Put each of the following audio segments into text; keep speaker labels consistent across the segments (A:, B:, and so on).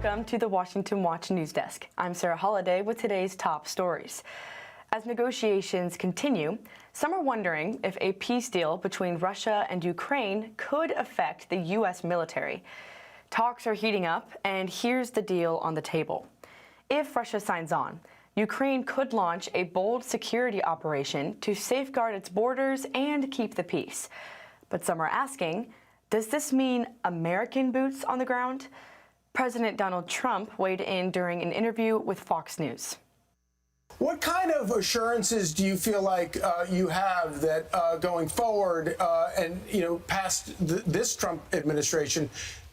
A: Welcome to the Washington Watch News Desk. I'm Sarah Holliday with today's top stories. As negotiations continue, some are wondering if a peace deal between Russia and Ukraine could affect the U.S. military. Talks are heating up, and here's the deal on the table. If Russia signs on, Ukraine could launch a bold security operation to safeguard its borders and keep the peace. But some are asking, does this mean American boots on the ground? President Donald Trump weighed in during an interview with Fox News.
B: What kind of assurances do you feel like you have that going forward and, past this Trump administration,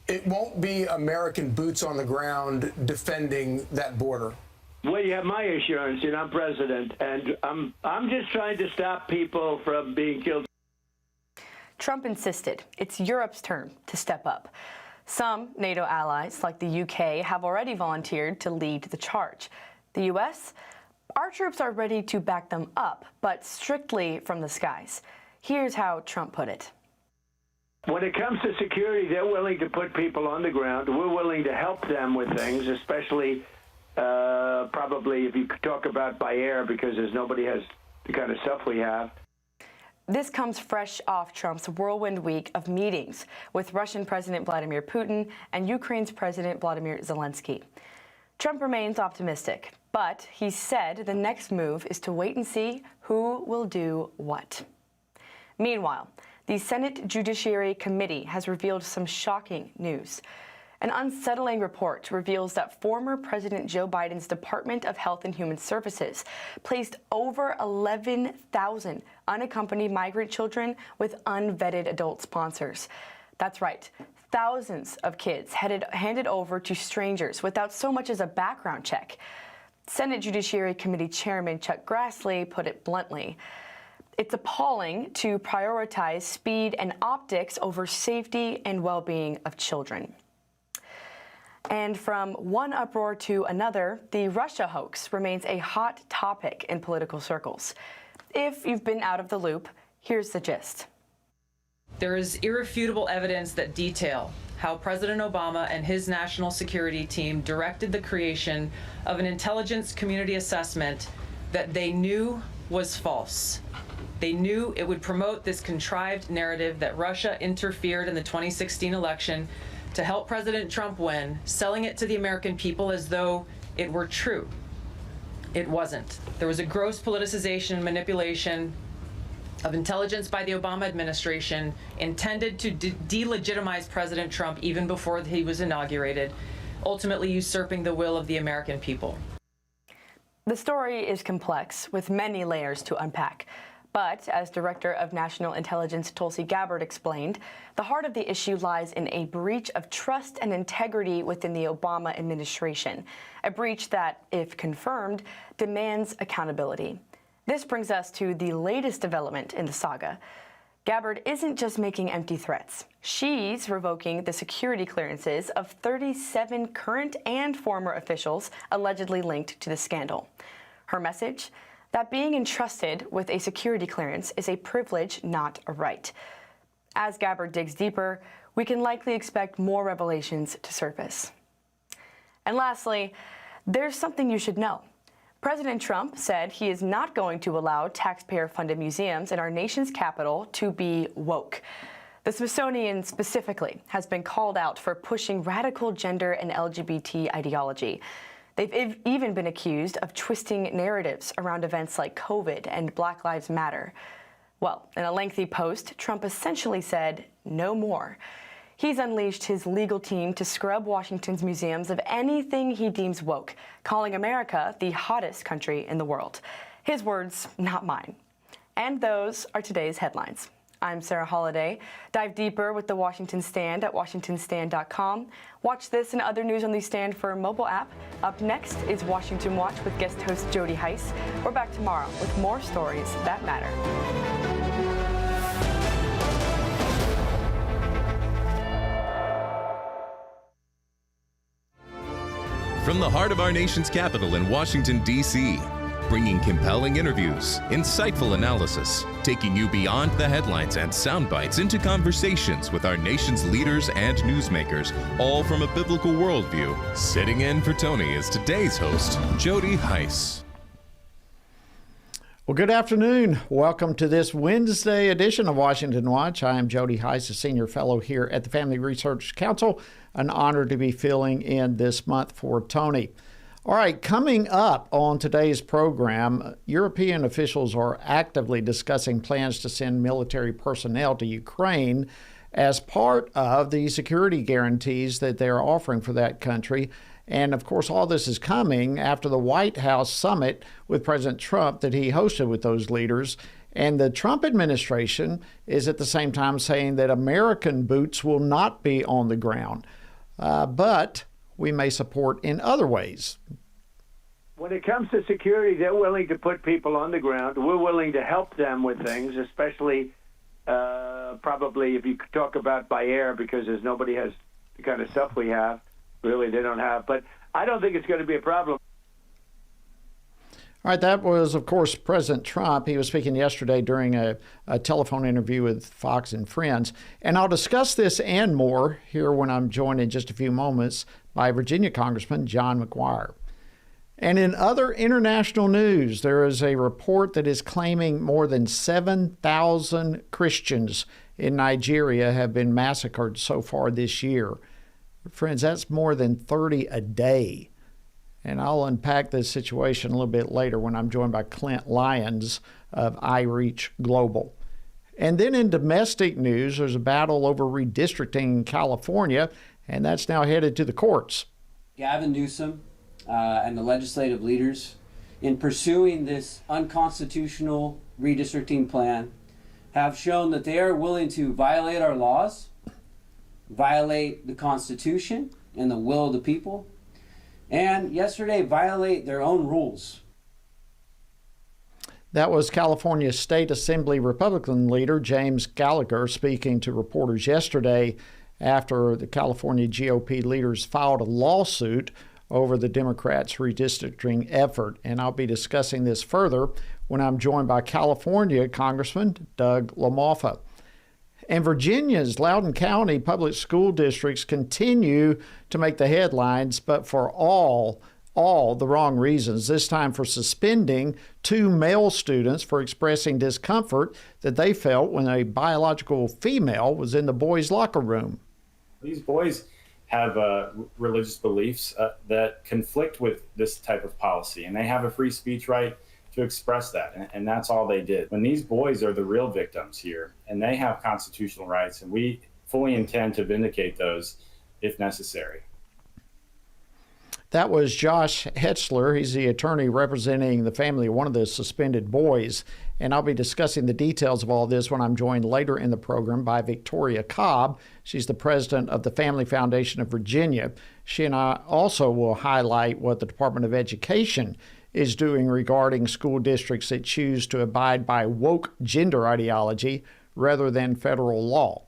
B: it won't be American boots on the ground defending that border?
C: Well, you have my assurance, I'm president, and I'm just trying to stop people from being killed.
A: Trump insisted it's Europe's turn to step up. Some NATO allies, like the UK, have already volunteered to lead the charge. The U.S.? Our troops are ready to back them up, but strictly from the skies. Here's how Trump put it.
C: When it comes to security, they're willing to put people on the ground. We're willing to help them with things, especially probably if you could talk about by air, because nobody has the kind of stuff we have.
A: This comes fresh off Trump's whirlwind week of meetings with Russian President Vladimir Putin and Ukraine's President Volodymyr Zelensky. Trump remains optimistic, but he said the next move is to wait and see who will do what. Meanwhile, the Senate Judiciary Committee has revealed some shocking news. An unsettling report reveals that former President Joe Biden's Department of Health and Human Services placed over 11,000 unaccompanied migrant children with unvetted adult sponsors. That's right, thousands of kids handed over to strangers without so much as a background check. Senate Judiciary Committee Chairman Chuck Grassley put it bluntly. It's appalling to prioritize speed and optics over safety and well-being of children. And from one uproar to another, the Russia hoax remains a hot topic in political circles. If you've been out of the loop, here's the gist.
D: There is irrefutable evidence that detail how President Obama and his national security team directed the creation of an intelligence community assessment that they knew was false. They knew it would promote this contrived narrative that Russia interfered in the 2016 election to help President Trump win, selling it to the American people as though it were true. It wasn't. There was a gross politicization and manipulation of intelligence by the Obama administration intended to delegitimize President Trump even before he was inaugurated, ultimately usurping the will of the American people.
A: The story is complex, with many layers to unpack. But, as Director of National Intelligence Tulsi Gabbard explained, the heart of the issue lies in a breach of trust and integrity within the Obama administration, a breach that, if confirmed, demands accountability. This brings us to the latest development in the saga. Gabbard isn't just making empty threats. She's revoking the security clearances of 37 current and former officials allegedly linked to the scandal. Her message? That being entrusted with a security clearance is a privilege, not a right. As Gabbard digs deeper, we can likely expect more revelations to surface. And lastly, there's something you should know. President Trump said he is not going to allow taxpayer-funded museums in our nation's capital to be woke. The Smithsonian specifically has been called out for pushing radical gender and LGBT ideology. They've even been accused of twisting narratives around events like COVID and Black Lives Matter. Well, in a lengthy post, Trump essentially said, no more. He's unleashed his legal team to scrub Washington's museums of anything he deems woke, calling America the hottest country in the world. His words, not mine. And those are today's headlines. I'm Sarah Holliday. Dive deeper with the Washington Stand at washingtonstand.com. Watch this and other news on the Stand for mobile app. Up next is Washington Watch with guest host Jody Heiss. We're back tomorrow with more stories that matter.
E: From the heart of our nation's capital in Washington, D.C., bringing compelling interviews, insightful analysis, taking you beyond the headlines and sound bites into conversations with our nation's leaders and newsmakers, all from a biblical worldview. Sitting in for Tony is today's host, Jody Heiss.
F: Well, good afternoon. Welcome to this Wednesday edition of Washington Watch. I am Jody Heiss, a senior fellow here at the Family Research Council. An honor to be filling in this month for Tony. All right, coming up on today's program, European officials are actively discussing plans to send military personnel to Ukraine as part of the security guarantees that they're offering for that country. And of course, all this is coming after the White House summit with President Trump that he hosted with those leaders. And the Trump administration is at the same time saying that American boots will not be on the ground, but we may support in other ways.
C: When it comes to security, they're willing to put people on the ground. We're willing to help them with things, especially probably if you could talk about by air, because there's nobody has the kind of stuff we have. Really, they don't have. But I don't think it's going to be a problem.
F: All right, that was, of course, President Trump. He was speaking yesterday during a telephone interview with Fox and Friends. And I'll discuss this and more here when I'm joined in just a few moments by Virginia Congressman John McGuire. And in other international news, there is a report that is claiming more than 7,000 Christians in Nigeria have been massacred so far this year. Friends, that's more than 30 a day. And I'll unpack this situation a little bit later when I'm joined by Clint Lyons of iReach Global. And then in domestic news, there's a battle over redistricting in California, and that's now headed to the courts.
G: Gavin Newsom and the legislative leaders, in pursuing this unconstitutional redistricting plan, have shown that they are willing to violate our laws, violate the Constitution and the will of the people, and yesterday violate their own rules.
F: That was California State Assembly Republican leader James Gallagher speaking to reporters yesterday after the California GOP leaders filed a lawsuit over the Democrats' redistricting effort. And I'll be discussing this further when I'm joined by California Congressman Doug LaMalfa. And Virginia's Loudoun County public school districts continue to make the headlines, but for all the wrong reasons, this time for suspending 2 male students for expressing discomfort that they felt when a biological female was in the boys' locker room.
H: These boys have religious beliefs that conflict with this type of policy, and they have a free speech right to express that, and that's all they did. When these boys are the real victims here, and they have constitutional rights, and we fully intend to vindicate those if necessary.
F: That was Josh Hetzler. He's the attorney representing the family of one of the suspended boys, and I'll be discussing the details of all this when I'm joined later in the program by Victoria Cobb. She's the president of the Family Foundation of Virginia. She and I also will highlight what the Department of Education is doing regarding school districts that choose to abide by woke gender ideology rather than federal law.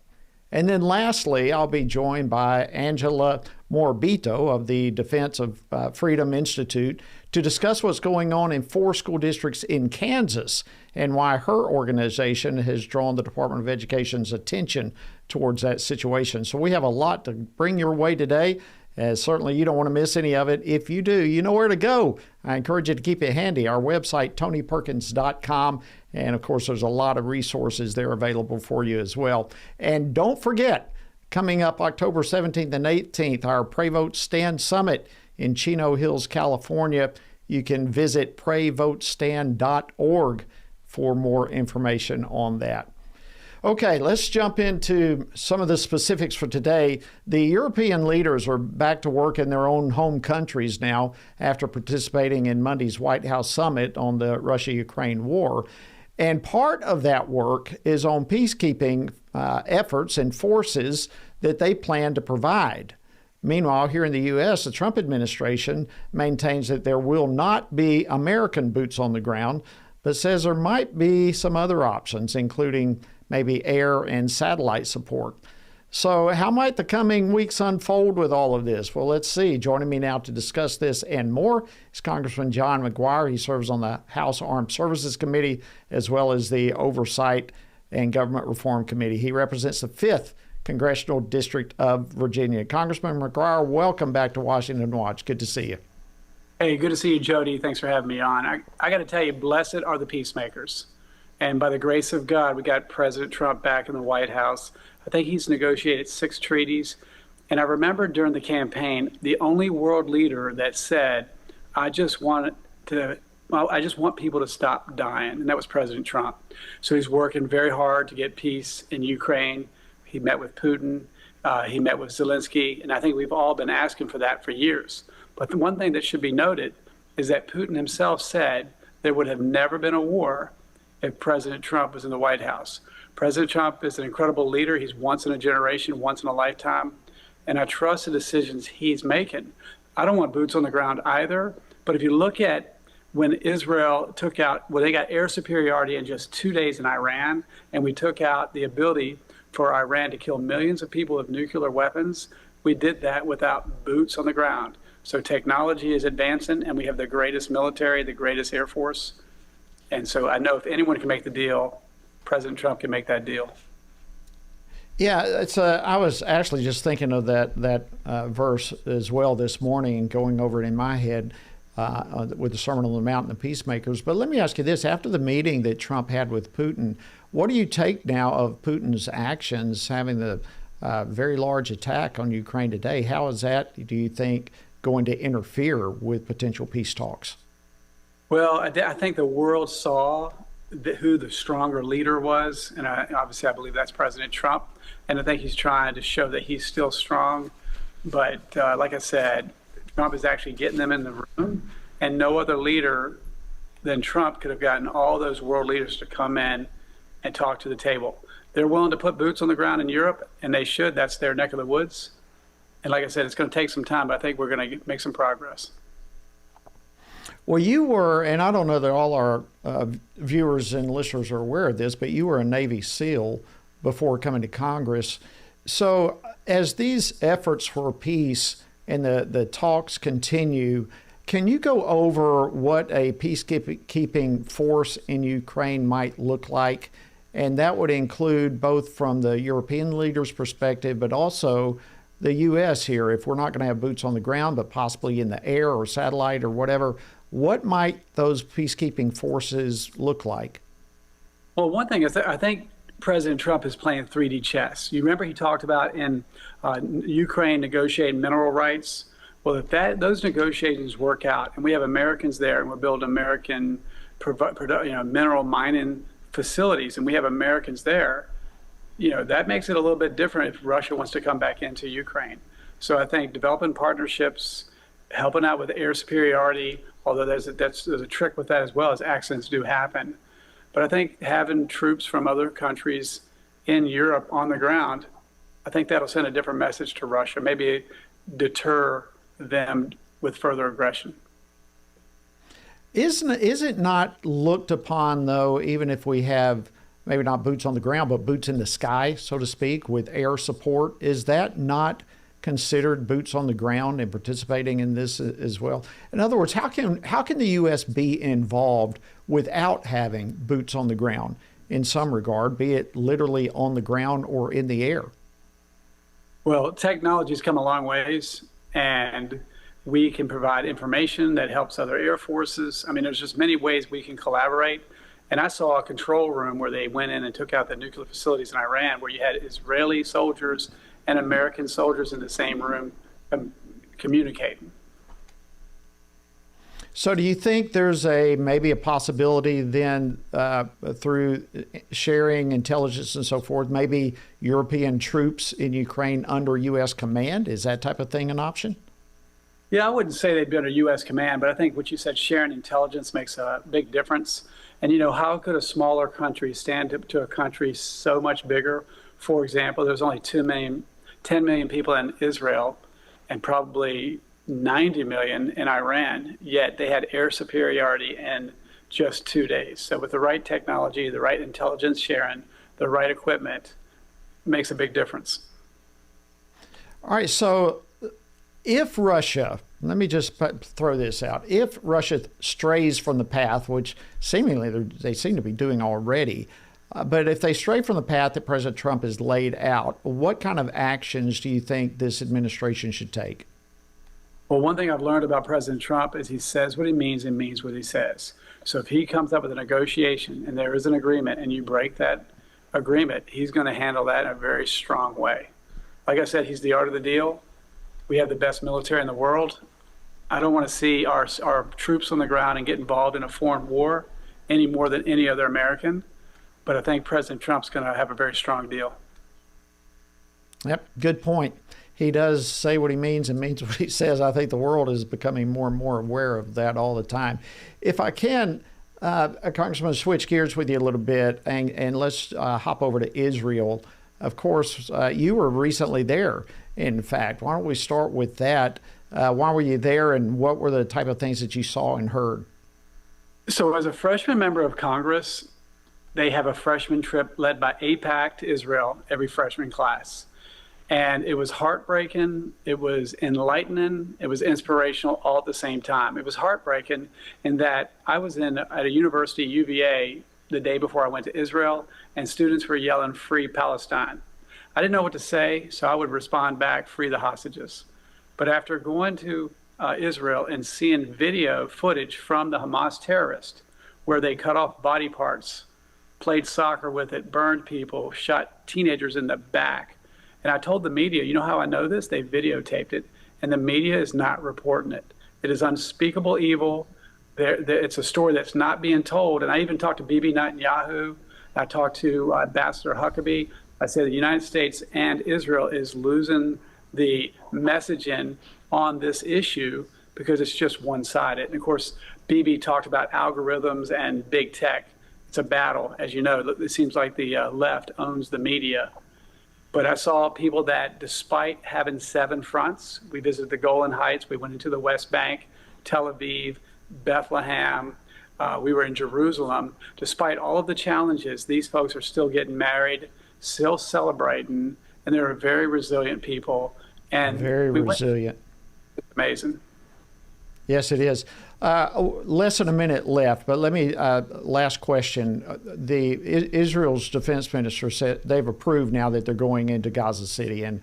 F: And then lastly, I'll be joined by Angela Morabito of the Defense of Freedom Institute to discuss what's going on in 4 school districts in Kansas and why her organization has drawn the Department of Education's attention towards that situation. So we have a lot to bring your way today. Certainly you don't want to miss any of it. If you do, you know where to go. I encourage you to keep it handy. Our website, tonyperkins.com. And of course, there's a lot of resources there available for you as well. And don't forget, coming up October 17th and 18th, our Pray Vote Stand Summit in Chino Hills, California. You can visit prayvotestand.org for more information on that. Okay, let's jump into some of the specifics for today. The European leaders are back to work in their own home countries now after participating in Monday's White House summit on the Russia-Ukraine war. And part of that work is on peacekeeping efforts and forces that they plan to provide. Meanwhile, here in the U.S., the Trump administration maintains that there will not be American boots on the ground, but says there might be some other options, including maybe air and satellite support. So how might the coming weeks unfold with all of this? Well, let's see. Joining me now to discuss this and more is Congressman John McGuire. He serves on the House Armed Services Committee as well as the Oversight and Government Reform Committee. He represents the 5th Congressional District of Virginia. Congressman McGuire, welcome back to Washington Watch. Good to see you.
I: Hey, good to see you, Jody. Thanks for having me on. I got to tell you, blessed are the peacemakers. And by the grace of God, we got President Trump back in the White House. I think he's negotiated 6 treaties. And I remember during the campaign, the only world leader that said, I just want people to stop dying. And that was President Trump. So he's working very hard to get peace in Ukraine. He met with Putin. He met with Zelensky. And I think we've all been asking for that for years. But the one thing that should be noted is that Putin himself said there would have never been a war if President Trump was in the White House. President Trump is an incredible leader. He's once in a generation, once in a lifetime. And I trust the decisions he's making. I don't want boots on the ground either. But if you look at when Israel they got air superiority in just 2 days in Iran, and we took out the ability for Iran to kill millions of people with nuclear weapons, we did that without boots on the ground. So technology is advancing, and we have the greatest military, the greatest Air Force. And so I know if anyone can make the deal, President Trump can make that deal.
F: Yeah, I was actually just thinking of that verse as well this morning and going over it in my head with the Sermon on the Mount and the peacemakers. But let me ask you this. After the meeting that Trump had with Putin, what do you take now of Putin's actions, having the very large attack on Ukraine today? How is that, do you think, going to interfere with potential peace talks?
I: Well, I think the world saw who the stronger leader was, and obviously I believe that's President Trump, and I think he's trying to show that he's still strong. But like I said, Trump is actually getting them in the room, and no other leader than Trump could have gotten all those world leaders to come in and talk to the table. They're willing to put boots on the ground in Europe, and they should. That's their neck of the woods. And like I said, it's going to take some time, but I think we're going to make some progress.
F: Well, you were, and I don't know that all our viewers and listeners are aware of this, but you were a Navy SEAL before coming to Congress. So as these efforts for peace and the talks continue, can you go over what a peacekeeping force in Ukraine might look like? And that would include both from the European leaders' perspective, but also the U.S. here. If we're not going to have boots on the ground, but possibly in the air or satellite or whatever, what might those peacekeeping forces look like?
I: Well, one thing is that I think President Trump is playing 3D chess. You remember he talked about in Ukraine negotiating mineral rights? Well, if those negotiations work out and we have Americans there and we're building American mineral mining facilities and we have Americans there, that makes it a little bit different if Russia wants to come back into Ukraine. So I think developing partnerships, helping out with air superiority, although there's a trick with that as well, as accidents do happen. But I think having troops from other countries in Europe on the ground, I think that'll send a different message to Russia, maybe deter them with further aggression.
F: Is it not looked upon, though, even if we have maybe not boots on the ground, but boots in the sky, so to speak, with air support, is that not considered boots on the ground and participating in this as well? In other words, how can the U.S. be involved without having boots on the ground in some regard, be it literally on the ground or in the air?
I: Well, technology's come a long ways, and we can provide information that helps other air forces. I mean, there's just many ways we can collaborate. And I saw a control room where they went in and took out the nuclear facilities in Iran, where you had Israeli soldiers and American soldiers in the same room communicating.
F: So do you think there's maybe a possibility then through sharing intelligence and so forth, maybe European troops in Ukraine under U.S. command? Is that type of thing an option?
I: Yeah, I wouldn't say they'd be under U.S. command, but I think what you said, sharing intelligence, makes a big difference. And, how could a smaller country stand up to a country so much bigger? For example, there's only 10 million people in Israel and probably 90 million in Iran, yet they had air superiority in just 2 days. So with the right technology, the right intelligence sharing, the right equipment, makes a big difference.
F: All right, so if Russia, let me just throw this out, if Russia strays from the path, which seemingly they seem to be doing already, but if they stray from the path that President Trump has laid out, what kind of actions do you think this administration should take?
I: Well, one thing I've learned about President Trump is he says what he means and means what he says. So if he comes up with a negotiation and there is an agreement and you break that agreement, he's going to handle that in a very strong way. Like I said, he's the art of the deal. We have the best military in the world. I don't want to see our troops on the ground and get involved in a foreign war any more than any other American. But I think President Trump's going to have a very strong deal.
F: Yep, good point. He does say what he means and means what he says. I think the world is becoming more and more aware of that all the time. If I can, Congressman, switch gears with you a little bit, and let's hop over to Israel. Of course, you were recently there, in fact. Why don't we start with that? Why were you there, and what were the type of things that you saw and heard?
I: So as a freshman member of Congress, they have a freshman trip led by AIPAC to Israel every freshman class. And it was heartbreaking, it was enlightening, it was inspirational all at the same time. It was heartbreaking in that I was at a university, UVA, the day before I went to Israel, and students were yelling, "Free Palestine." I didn't know what to say, so I would respond back, "Free the hostages." But after going to Israel and seeing video footage from the Hamas terrorists, where they cut off body parts, played soccer with it, burned people, shot teenagers in the back, and I told the media, you know how I know this? They videotaped it, and the media is not reporting it. It is unspeakable evil. It's a story that's not being told. And I even talked to Bibi Netanyahu. I talked to Ambassador Huckabee. I said the United States and Israel is losing the messaging on this issue because it's just one-sided. And of course, Bibi talked about algorithms and big tech. It's a battle. As you know, it seems like the left owns the media. But I saw people that, despite having 7 fronts, we visited the Golan Heights, we went into the West Bank, Tel Aviv, Bethlehem, we were in Jerusalem. Despite all of the challenges, these folks are still getting married, still celebrating, and they're very resilient people. And
F: very resilient.
I: It's amazing.
F: Yes, it is. Less than a minute left, but let me, last question. Israel's defense minister said they've approved now that they're going into Gaza City and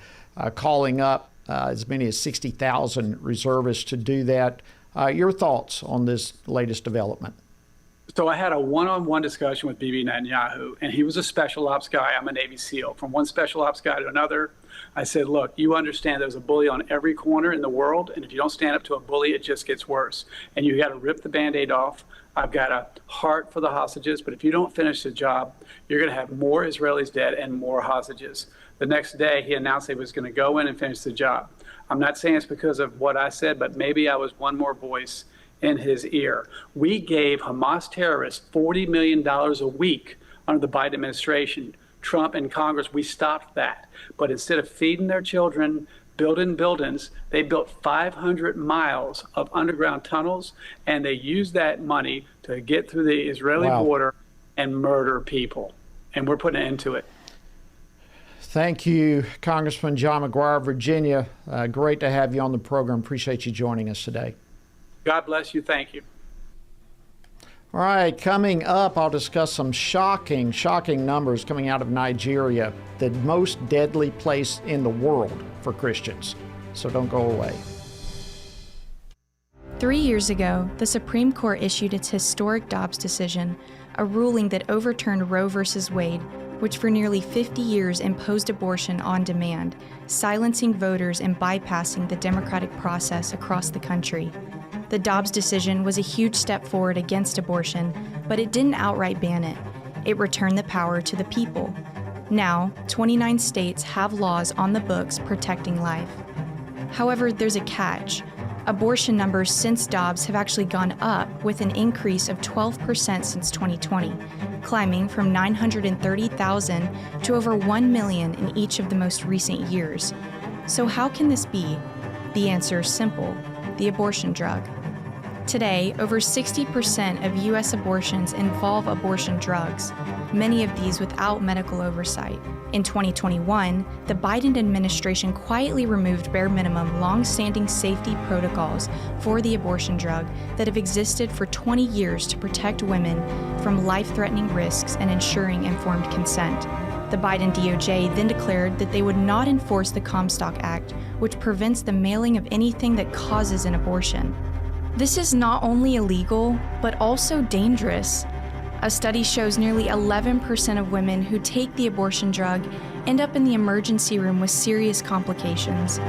F: calling up as many as 60,000 reservists to do that. Your thoughts on this latest development?
I: So I had a one-on-one discussion with Bibi Netanyahu, and he was a special ops guy. I'm a Navy SEAL. From one special ops guy to another, I said, look, you understand there's a bully on every corner in the world, and if you don't stand up to a bully, it just gets worse. And you got to rip the Band-Aid off. I've got a heart for the hostages, but if you don't finish the job, you're going to have more Israelis dead and more hostages. The next day, he announced he was going to go in and finish the job. I'm not saying it's because of what I said, but maybe I was one more voice in his ear. We gave Hamas terrorists $40 million a week under the Biden administration. Trump and Congress, we stopped that. But instead of feeding their children, building buildings, they built 500 miles of underground tunnels, and they used that money to get through the Israeli border and murder people. And we're putting an end to it.
F: Thank you, Congressman John McGuire, Virginia. Great to have you on the program. Appreciate you joining us today.
I: God bless you. Thank you.
F: All right, coming up, I'll discuss some shocking numbers coming out of Nigeria, the most deadly place in the world for Christians. So don't go away.
J: 3 years ago, the Supreme Court issued its historic Dobbs decision, a ruling that overturned Roe v. Wade, which for nearly 50 years imposed abortion on demand, silencing voters and bypassing the democratic process across the country. The Dobbs decision was a huge step forward against abortion, but it didn't outright ban it. It returned the power to the people. Now, 29 states have laws on the books protecting life. However, there's a catch. Abortion numbers since Dobbs have actually gone up, with an increase of 12% since 2020, climbing from 930,000 to over 1 million in each of the most recent years. So how can this be? The answer is simple: the abortion drug. Today, over 60% of U.S. abortions involve abortion drugs, many of these without medical oversight. In 2021, the Biden administration quietly removed bare minimum, long-standing safety protocols for the abortion drug that have existed for 20 years to protect women from life-threatening risks and ensuring informed consent. The Biden DOJ then declared that they would not enforce the Comstock Act, which prevents the mailing of anything that causes an abortion. This is not only illegal, but also dangerous. A study shows nearly 11% of women who take the abortion drug end up in the emergency room with serious complications.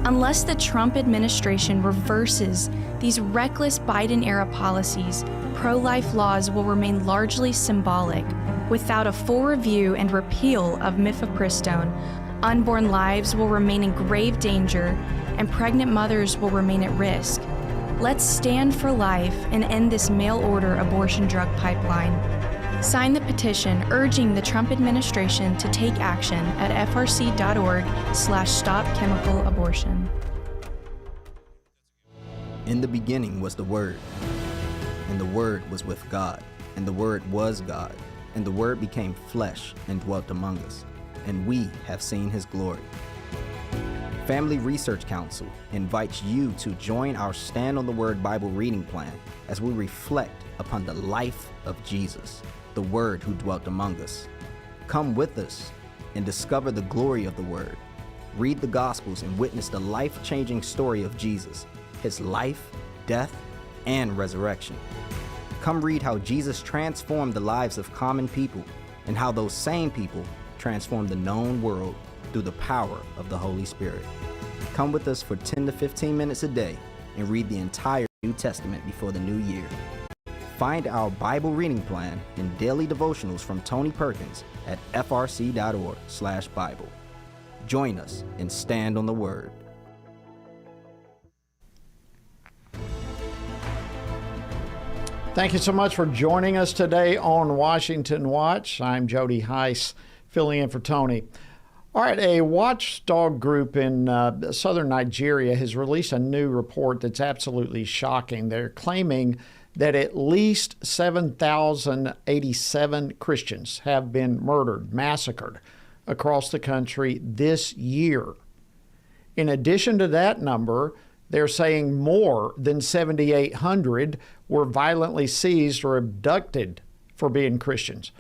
J: Unless the Trump administration reverses these reckless Biden-era policies, pro-life laws will remain largely symbolic. Without a full review and repeal of mifepristone, unborn lives will remain in grave danger and pregnant mothers will remain at risk. Let's stand for life and end this mail-order abortion drug pipeline. Sign the petition urging the Trump administration to take action at frc.org/stopchemicalabortion.
K: In the beginning was the Word, and the Word was with God, and the Word was God, and the Word became flesh and dwelt among us, and we have seen His glory. Family Research Council invites you to join our Stand on the Word Bible reading plan as we reflect upon the life of Jesus, the Word who dwelt among us. Come with us and discover the glory of the Word. Read the Gospels and witness the life-changing story of Jesus, His life, death, and resurrection. Come read how Jesus transformed the lives of common people and how those same people transformed the known world through the power of the Holy Spirit. Come with us for 10 to 15 minutes a day and read the entire New Testament before the new year. Find our Bible reading plan and daily devotionals from Tony Perkins at frc.org/Bible. Join us and stand on the Word.
F: Thank you so much for joining us today on Washington Watch. I'm Jody Heiss, filling in for Tony. All right, a watchdog group in southern Nigeria has released a new report that's absolutely shocking. They're claiming that at least 7,087 Christians have been murdered, massacred across the country this year. In addition to that number, they're saying more than 7,800 were violently seized or abducted for being Christians.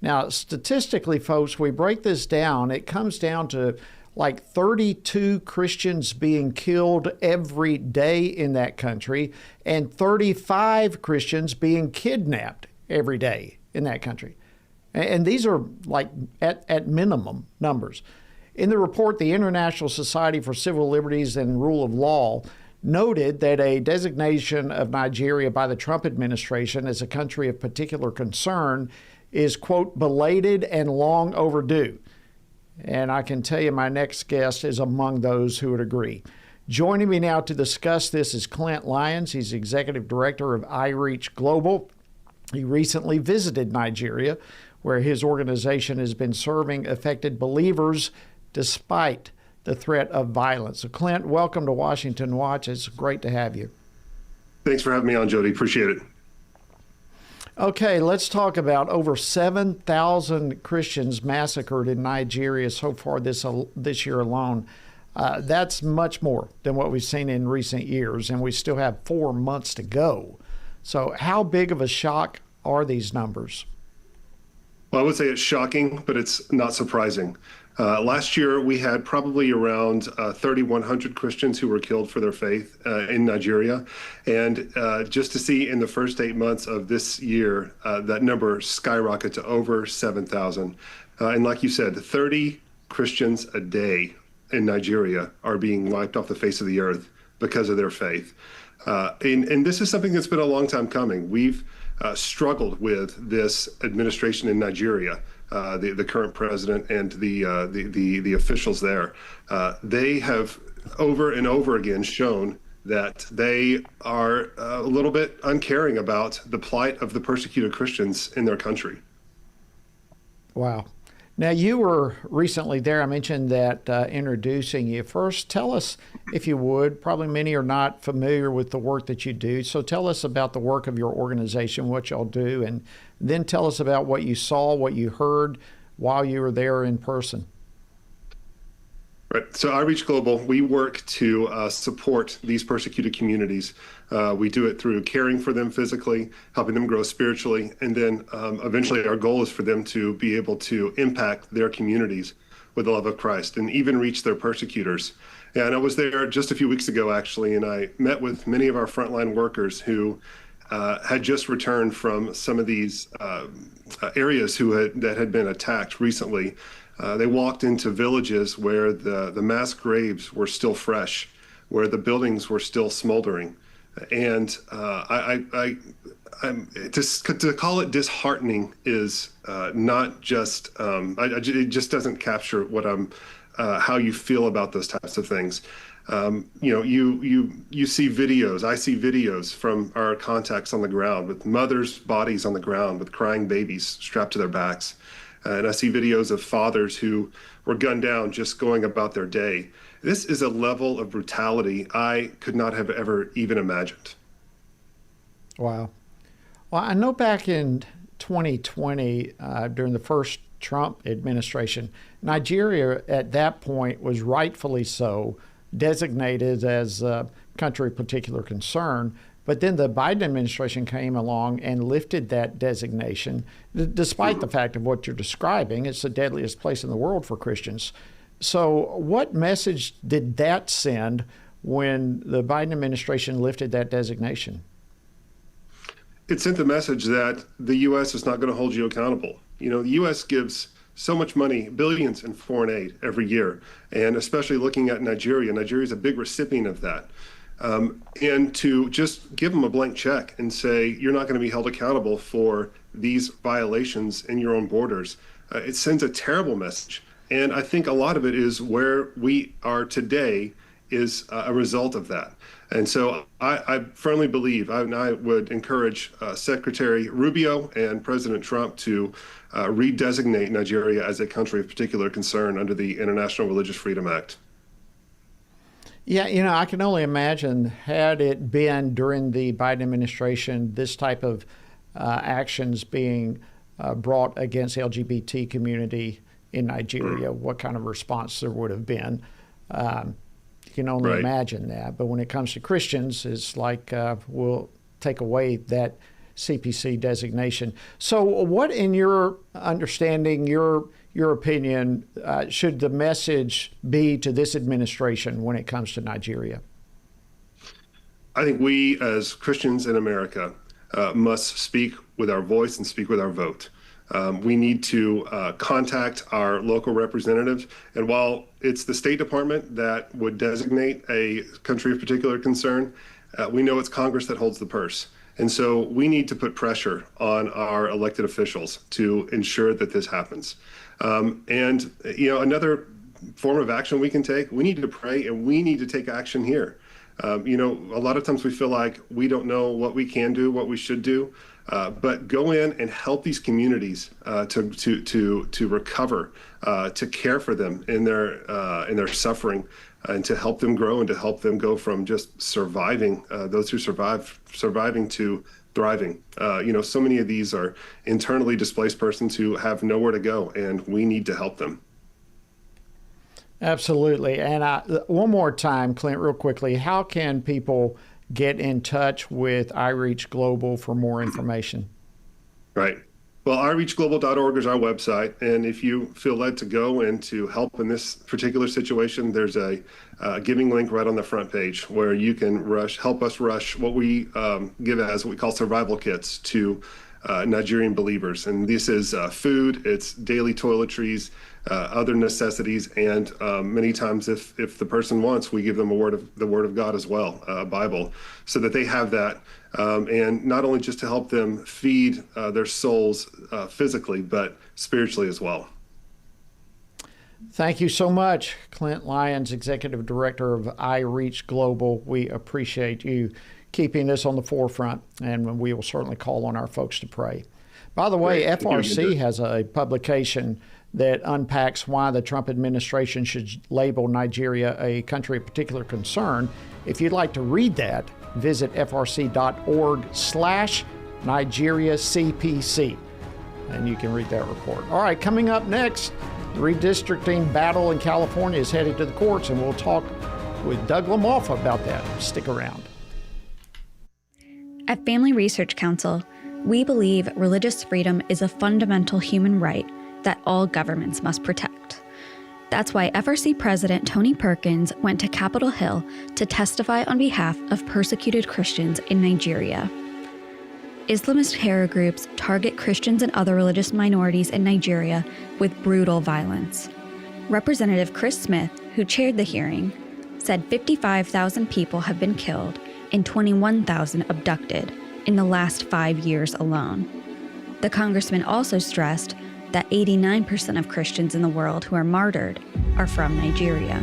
F: Now, statistically, folks, we break this down, it comes down to like 32 Christians being killed every day in that country and 35 Christians being kidnapped every day in that country. And these are like at minimum numbers. In the report, the International Society for Civil Liberties and Rule of Law noted that a designation of Nigeria by the Trump administration as a country of particular concern is, quote, belated and long overdue. And I can tell you my next guest is among those who would agree. Joining me now to discuss this is Clint Lyons. He's Executive Director of iReach Global. He recently visited Nigeria, where his organization has been serving affected believers despite the threat of violence. So Clint, welcome to Washington Watch. It's great to have you.
L: Thanks for having me on, Jody. Appreciate it.
F: Okay, let's talk about over 7,000 Christians massacred in Nigeria so far this year alone. That's much more than what we've seen in recent years, and we still have 4 months to go. So how big of a shock are these numbers?
L: Well, I would say it's shocking, but it's not surprising. Last year, we had probably around 3,100 Christians who were killed for their faith in Nigeria. And just to see in the first 8 months of this year, that number skyrocketed to over 7,000. And like you said, 30 Christians a day in Nigeria are being wiped off the face of the earth because of their faith. And this is something that's been a long time coming. We've struggled with this administration in Nigeria. The current president and the officials there, they have over and over again shown that they are a little bit uncaring about the plight of the persecuted Christians in their country.
F: Wow. Now, you were recently there. I mentioned that introducing you. First, tell us, if you would, probably many are not familiar with the work that you do. So tell us about the work of your organization, what y'all do, and then tell us about what you saw, what you heard while you were there in person?
L: Right. So Outreach Global, we work to support these persecuted communities. We do it through caring for them physically, helping them grow spiritually, and then eventually our goal is for them to be able to impact their communities with the love of Christ and even reach their persecutors. And I was there just a few weeks ago, actually, and I met with many of our frontline workers who had just returned from some of these areas that had been attacked recently. They walked into villages where the mass graves were still fresh, where the buildings were still smoldering. And to call it disheartening is not just, it just doesn't capture what how you feel about those types of things. You see videos, I see videos from our contacts on the ground with mothers' bodies on the ground with crying babies strapped to their backs. And I see videos of fathers who were gunned down just going about their day. This is a level of brutality I could not have ever even imagined.
F: Wow. Well, I know back in 2020, during the first Trump administration, Nigeria at that point was rightfully so designated as a country of particular concern. But then the Biden administration came along and lifted that designation, despite the fact of what you're describing. It's the deadliest place in the world for Christians. So what message did that send when the Biden administration lifted that designation?
L: It sent the message that the U.S. is not going to hold you accountable. The U.S. gives so much money, billions in foreign aid every year, and especially looking at Nigeria. Nigeria is a big recipient of that. And to just give them a blank check and say, you're not going to be held accountable for these violations in your own borders, it sends a terrible message. And I think a lot of it is where we are today is a result of that. And so I firmly believe, I would encourage Secretary Rubio and President Trump to redesignate Nigeria as a country of particular concern under the International Religious Freedom Act.
F: Yeah, I can only imagine, had it been during the Biden administration, this type of actions being brought against the LGBT community in Nigeria, what kind of response there would have been. You can only imagine that. But when it comes to Christians, it's like we'll take away that CPC designation. So what, in your understanding, your opinion, should the message be to this administration when it comes to Nigeria?
L: I think we as Christians in America must speak with our voice and speak with our vote. We need to contact our local representatives. And while it's the State Department that would designate a country of particular concern, we know it's Congress that holds the purse. And so we need to put pressure on our elected officials to ensure that this happens. And another form of action we can take, we need to pray and we need to take action here. A lot of times we feel like we don't know what we can do, what we should do, but go in and help these communities to recover, to care for them in their suffering, and to help them grow and to help them go from just surviving, those who surviving to thriving. So many of these are internally displaced persons who have nowhere to go, and we need to help them.
F: Absolutely. And one more time, Clint, real quickly, how can people get in touch with iReach Global for more information?
L: Right. Well, iReachGlobal.org is our website. And if you feel led to go and to help in this particular situation, there's a giving link right on the front page where you can help us rush what we give as what we call survival kits to Nigerian believers. And this is food, it's daily toiletries, other necessities, and many times if the person wants, we give them the word of God as well, a Bible, so that they have that. And not only just to help them feed their souls physically, but spiritually as well.
F: Thank you so much, Clint Lyons, Executive Director of iReach Global. We appreciate you keeping this on the forefront, and we will certainly call on our folks to pray. By the way, FRC has a publication that unpacks why the Trump administration should label Nigeria a country of particular concern. If you'd like to read that, visit frc.org/NigeriaCPC. and you can read that report. All right, coming up next, the redistricting battle in California is headed to the courts, and we'll talk with Doug LaMalfa about that. Stick around.
M: At Family Research Council, we believe religious freedom is a fundamental human right that all governments must protect. That's why FRC President Tony Perkins went to Capitol Hill to testify on behalf of persecuted Christians in Nigeria. Islamist terror groups target Christians and other religious minorities in Nigeria with brutal violence. Representative Chris Smith, who chaired the hearing, said 55,000 people have been killed and 21,000 abducted in the last 5 years alone. The congressman also stressed that 89% of Christians in the world who are martyred are from Nigeria.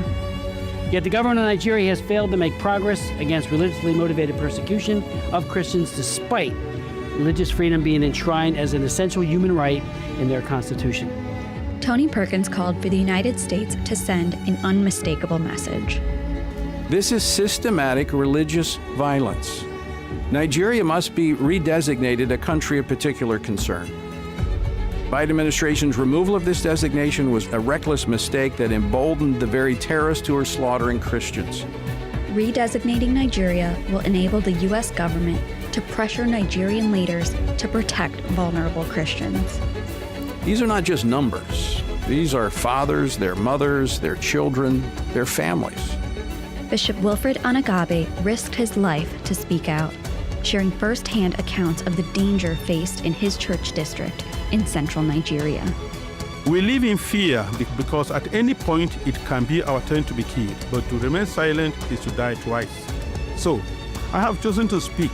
N: Yet the government of Nigeria has failed to make progress against religiously motivated persecution of Christians despite religious freedom being enshrined as an essential human right in their constitution.
M: Tony Perkins called for the United States to send an unmistakable message.
O: This is systematic religious violence. Nigeria must be redesignated a country of particular concern. Biden administration's removal of this designation was a reckless mistake that emboldened the very terrorists who are slaughtering Christians.
M: Redesignating Nigeria will enable the U.S. government to pressure Nigerian leaders to protect vulnerable Christians.
O: These are not just numbers. These are fathers, their mothers, their children, their families.
M: Bishop Wilfred Anagabe risked his life to speak out, sharing firsthand accounts of the danger faced in his church district in central Nigeria.
P: We live in fear because at any point it can be our turn to be killed, but to remain silent is to die twice. So, I have chosen to speak.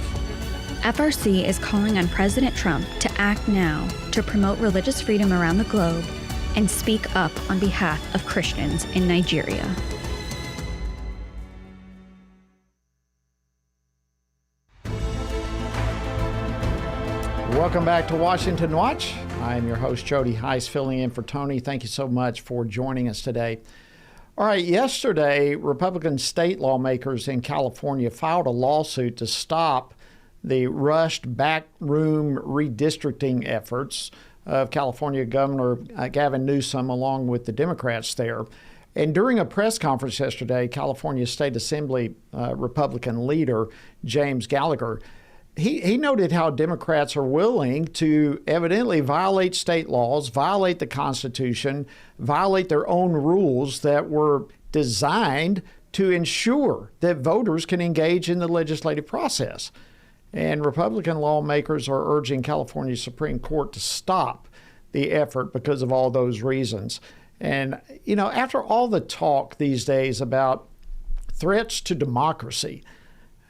M: FRC is calling on President Trump to act now to promote religious freedom around the globe and speak up on behalf of Christians in Nigeria.
F: Welcome back to Washington Watch. I am your host, Jody Heiss, filling in for Tony. Thank you so much for joining us today. All right, yesterday, Republican state lawmakers in California filed a lawsuit to stop the rushed backroom redistricting efforts of California Governor Gavin Newsom along with the Democrats there. And during a press conference yesterday, California State Assembly Republican leader James Gallagher, he noted how Democrats are willing to evidently violate state laws, violate the Constitution, violate their own rules that were designed to ensure that voters can engage in the legislative process. And Republican lawmakers are urging California Supreme Court to stop the effort because of all those reasons. And, you know, after all the talk these days about threats to democracy,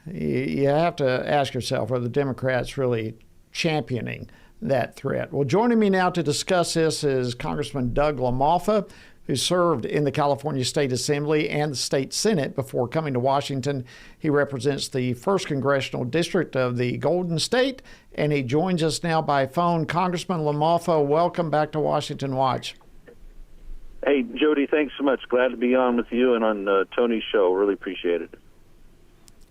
F: you have to ask yourself, are the Democrats really championing that threat? Well, joining me now to discuss this is Congressman Doug LaMalfa, who served in the California State Assembly and the State Senate before coming to Washington. He represents the 1st Congressional District of the Golden State, and he joins us now by phone. Congressman LaMalfa, welcome back to Washington Watch.
Q: Hey, Jody, thanks so much. Glad to be on with you and on Tony's show. Really appreciate it.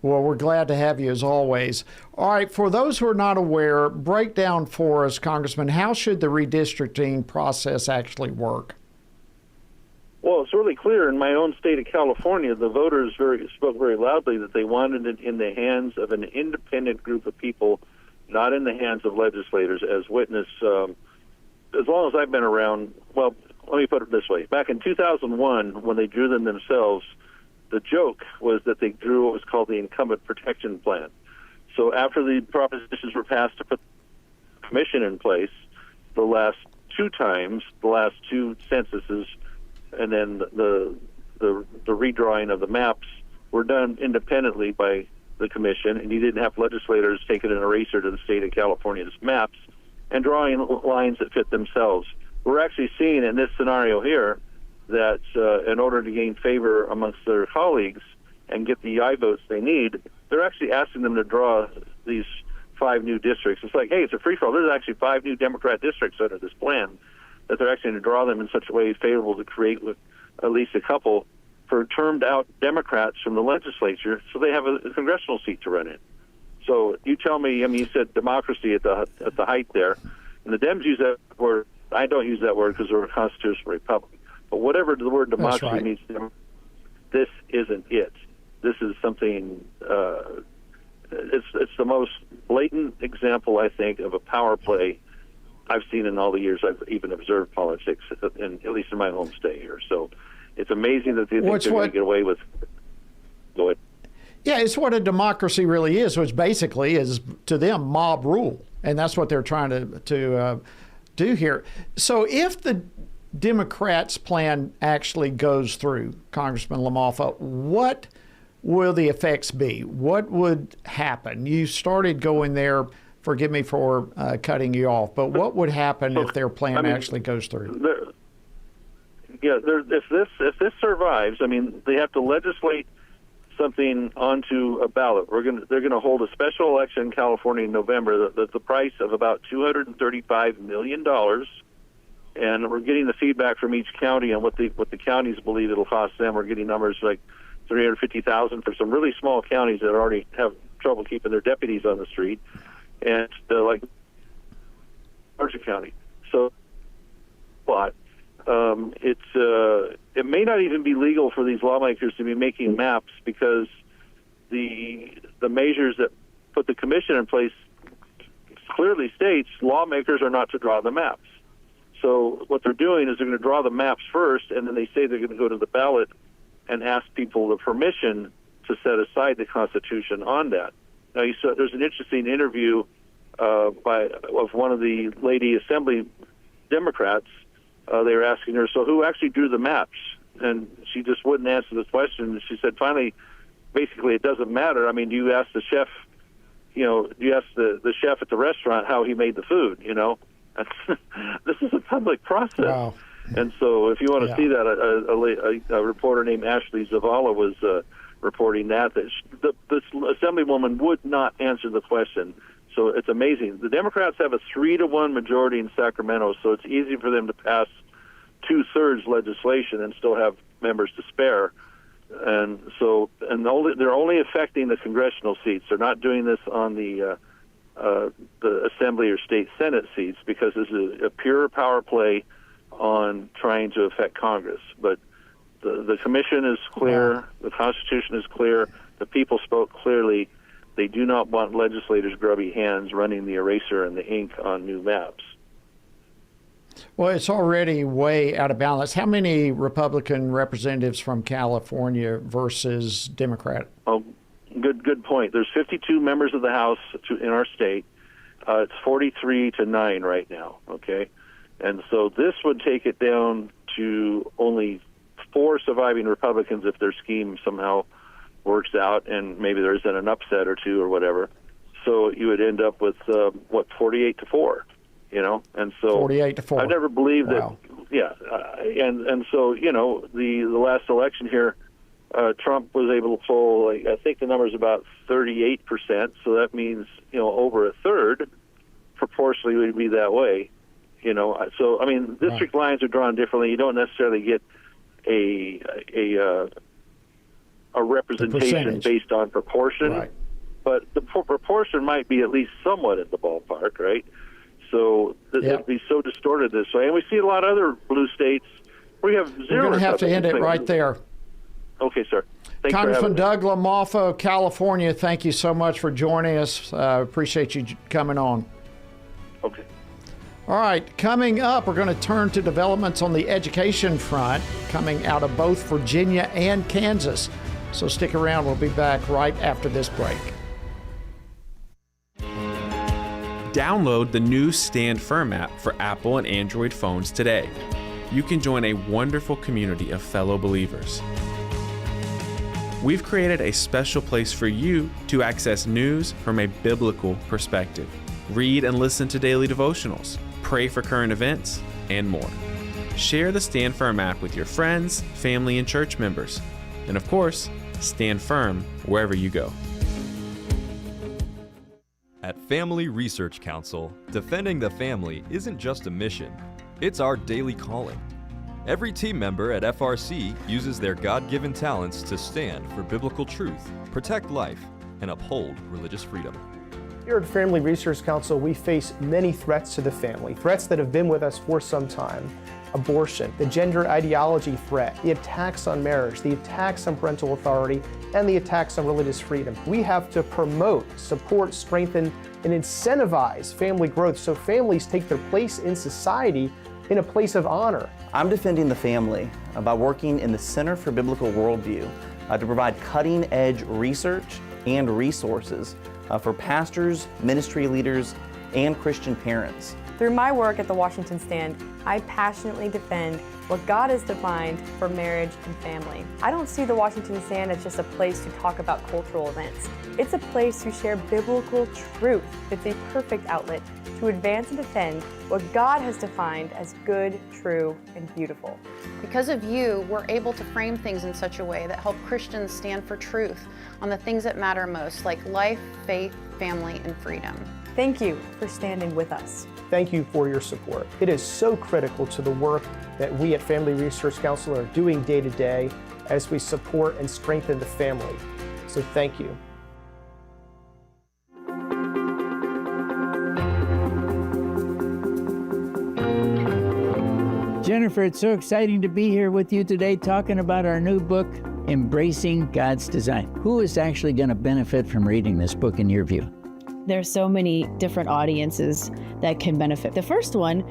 F: Well, we're glad to have you as always. All right, for those who are not aware, break down for us, Congressman, how should the redistricting process actually work?
Q: Well, it's really clear in my own state of California, the voters spoke very loudly that they wanted it in the hands of an independent group of people, not in the hands of legislators, as witness, as long as I've been around, well, let me put it this way. Back in 2001, when they drew them themselves, the joke was that they drew what was called the Incumbent Protection Plan. So after the propositions were passed to put the commission in place, the last two censuses, and then the redrawing of the maps were done independently by the commission, and you didn't have legislators taking an eraser to the state of California's maps and drawing lines that fit themselves. We're actually seeing in this scenario here that in order to gain favor amongst their colleagues and get the aye votes they need, they're actually asking them to draw these 5 new districts. It's like, hey, it's a free-for-all. There's actually 5 new Democrat districts under this plan, that they're actually going to draw them in such a way favorable to create with at least a couple for termed-out Democrats from the legislature so they have a congressional seat to run in. So you tell me, I mean, you said democracy at the height there, and the Dems use that word. I don't use that word because we're a constitutional republic. But whatever the word democracy
F: right.
Q: means, this isn't it. This is something. It's the most blatant example, I think, of a power play I've seen in all the years I've even observed politics, at least in my home state here. So it's amazing that they think they're going to get away with. Go ahead.
F: Yeah, it's what a democracy really is, which basically is, to them, mob rule. And that's what they're trying to do here. So if the Democrats' plan actually goes through, Congressman LaMalfa, what will the effects be? What would happen? You started going there. Forgive me for cutting you off, but what would happen if their plan actually goes through?
Q: If this survives, they have to legislate something onto a ballot. They're gonna hold a special election in California in November. That's the price of about $235 million, and we're getting the feedback from each county on what the counties believe it'll cost them. We're getting numbers like $350,000 for some really small counties that already have trouble keeping their deputies on the street, and like larger county. So, but it may not even be legal for these lawmakers to be making maps, because the measures that put the commission in place clearly states lawmakers are not to draw the maps. So what they're doing is they're going to draw the maps first, and then they say they're going to go to the ballot and ask people the permission to set aside the Constitution on that. Now, there's an interesting interview of one of the lady Assembly Democrats. They were asking her, so who actually drew the maps? And she just wouldn't answer the question. She said, finally, basically, it doesn't matter. Do you ask the chef, do you ask the chef at the restaurant how he made the food, This is a public process.
F: Wow.
Q: And so if you want to see that, a reporter named Ashley Zavala was reporting that this Assemblywoman would not answer the question. So it's amazing. The Democrats have a 3-1 majority in Sacramento, so it's easy for them to pass 2/3 legislation and still have members to spare. And so, they're only affecting the congressional seats. They're not doing this on the Assembly or state Senate seats, because this is a pure power play on trying to affect Congress. But the commission is clear. The Constitution is clear. The people spoke clearly. They do not want legislators' grubby hands running the eraser and the ink on new maps.
F: Well, it's already way out of balance. How many Republican representatives from California versus Democrat?
Q: Oh, good point. There's 52 members of the House in our state. It's 43-9 right now, okay? And so this would take it down to only 4 surviving Republicans if their scheme somehow works out, and maybe there isn't an upset or 2 or whatever. So you would end up with 48-4, And so
F: 48-4.
Q: I've never believed that. Yeah, and so the last election here, Trump was able to pull, I think the number is about 38%. So that means over a third proportionally would be that way. So district lines are drawn differently. You don't necessarily get a representation based on proportion, but the proportion might be at least somewhat at the ballpark, right? So it'd be so distorted this way. And we see a lot of other blue states where you have 0.
F: We're going to have to end it right there.
Q: Okay, sir. Thanks
F: Congressman Doug LaMalfa, California, thank you so much for joining us. Appreciate you coming on.
Q: Okay.
F: All right, coming up, we're going to turn to developments on the education front coming out of both Virginia and Kansas. So stick around. We'll be back right after this break.
R: Download the new Stand Firm app for Apple and Android phones today. You can join a wonderful community of fellow believers. We've created a special place for you to access news from a biblical perspective. Read and listen to daily devotionals, pray for current events, and more. Share the Stand Firm app with your friends, family, and church members. And of course, stand firm wherever you go.
S: At Family Research Council, defending the family isn't just a mission, it's our daily calling. Every team member at FRC uses their God-given talents to stand for biblical truth, protect life, and uphold religious freedom.
T: Here at Family Research Council, we face many threats to the family, threats that have been with us for some time. Abortion, the gender ideology threat, the attacks on marriage, the attacks on parental authority, and the attacks on religious freedom. We have to promote, support, strengthen, and incentivize family growth so families take their place in society in a place of honor.
U: I'm defending the family by working in the Center for Biblical Worldview to provide cutting-edge research and resources for pastors, ministry leaders, and Christian parents.
A: Through my work at the Washington Stand, I passionately defend what God has defined for marriage and family. I don't see the Washington Stand as just a place to talk about cultural events. It's a place to share biblical truth. It's a perfect outlet to advance and defend what God has defined as good, true, and beautiful.
V: Because of you, we're able to frame things in such a way that help Christians stand for truth on the things that matter most, like life, faith, family, and freedom.
A: Thank you for standing with us.
T: Thank you for your support. It is so critical to the work that we at Family Research Council are doing day to day as we support and strengthen the family. So thank you.
W: Jennifer, it's so exciting to be here with you today talking about our new book, Embracing God's Design. Who is actually going to benefit from reading this book in your view?
X: There's so many different audiences that can benefit. The first one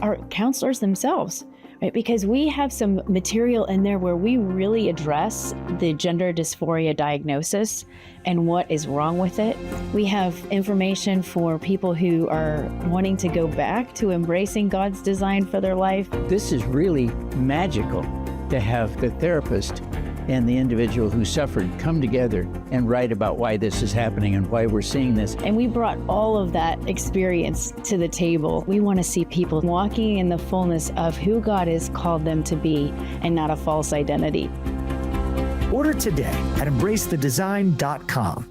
X: are counselors themselves, right? Because we have some material in there where we really address the gender dysphoria diagnosis and what is wrong with it. We have information for people who are wanting to go back to embracing God's design for their life.
W: This is really magical to have the therapist and the individual who suffered come together and write about why this is happening and why we're seeing this.
X: And we brought all of that experience to the table. We want to see people walking in the fullness of who God has called them to be and not a false identity.
Y: Order today at embracethedesign.com.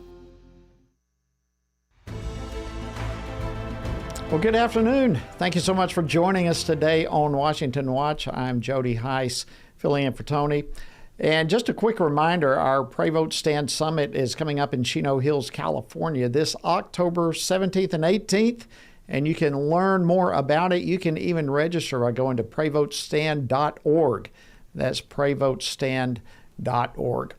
F: Well, good afternoon. Thank you so much for joining us today on Washington Watch. I'm Jody Heiss, filling in for Tony. And just a quick reminder, our Pray Vote Stand Summit is coming up in Chino Hills, California this October 17th and 18th. And you can learn more about it. You can even register by going to prayvotestand.org. That's prayvotestand.org.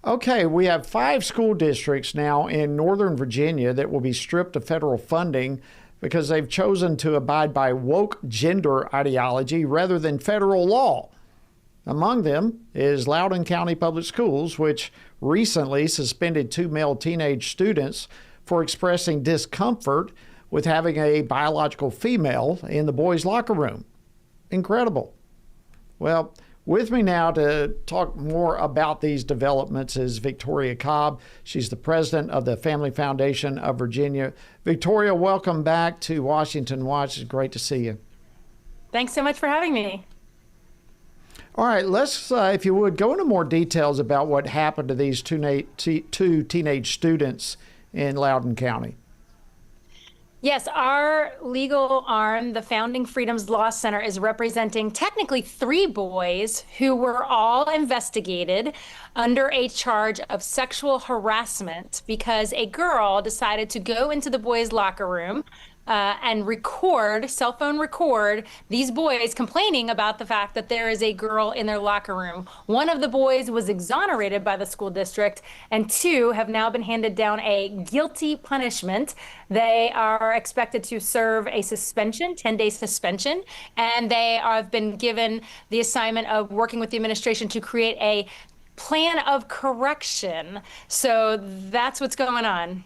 F: Okay, we have 5 school districts now in Northern Virginia that will be stripped of federal funding because they've chosen to abide by woke gender ideology rather than federal law. Among them is Loudoun County Public Schools, which recently suspended 2 male teenage students for expressing discomfort with having a biological female in the boys' locker room. Incredible. Well, with me now to talk more about these developments is Victoria Cobb. She's the president of the Family Foundation of Virginia. Victoria, welcome back to Washington Watch. It's great to see you.
Z: Thanks so much for having me.
F: All right, let's, if you would, go into more details about what happened to these two teenage students in Loudoun County.
Z: Yes, our legal arm, the Founding Freedoms Law Center, is representing technically 3 boys who were all investigated under a charge of sexual harassment because a girl decided to go into the boys' locker room and cell phone record these boys complaining about the fact that there is a girl in their locker room. One of the boys was exonerated by the school district, and 2 have now been handed down a guilty punishment. They are expected to serve a suspension, 10-day suspension, and they have been given the assignment of working with the administration to create a plan of correction. So that's what's going on.